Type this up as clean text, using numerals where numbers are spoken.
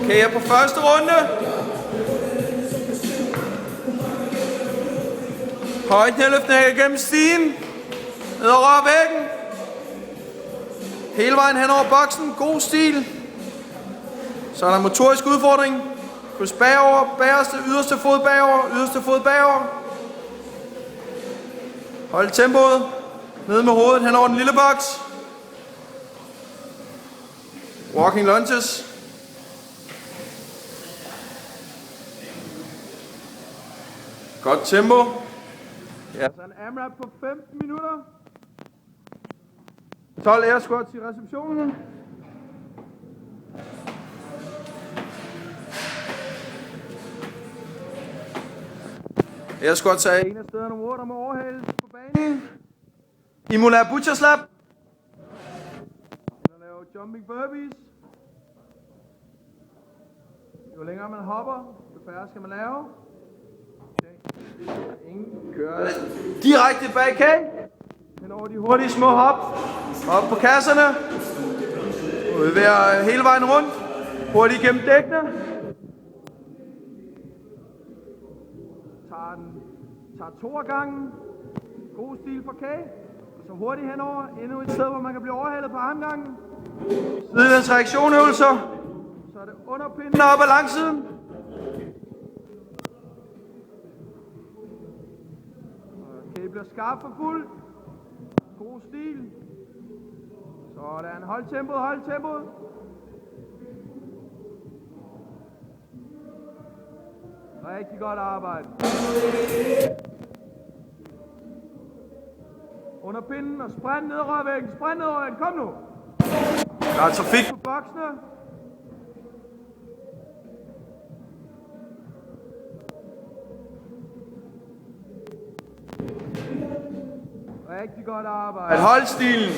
Kære på første runde. Højt nedløftende gennem stigen. Ned og rør væggen. Hele vejen hen over boksen. God stil. Så er der motorisk udfordring. Kryds bagover, bagerste, yderste fod bagover, yderste fod bagover. Hold tempoet. Ned med hovedet hen over den lille boks. Walking lunges. Godt tempo. Ja, så en AMRAP på 15 minutter. 12 air squats i receptionen. Air squats er en af stederne, hvor der må overhales på banen. Imolær butcher slap. Så laver jumping burpees. Jo længere man hopper, jo færre skal man lave. Ingen kører direkte bag kage. Hen over de hurtige små hop. Op på kasserne. Udværer hele vejen rundt. Hurtigt gennem dækkene. Tager 2 af gangen. God stil for kage. Så hurtigt henover. Endnu et sted, hvor man kan blive overhalet på armgangen. Sidelæns reaktionøvelser. Så er det underpinden op ad langsiden. Det bliver skarpt for fuld. God stil. Sådan. Hold tempoet, hold tempoet. Rigtig godt arbejde. Under pinden og sprint ned ad væggen. Sprint ned ad væggen. Kom nu. Der er trafik på boksene. Rigtig godt arbejde. Hold stilen.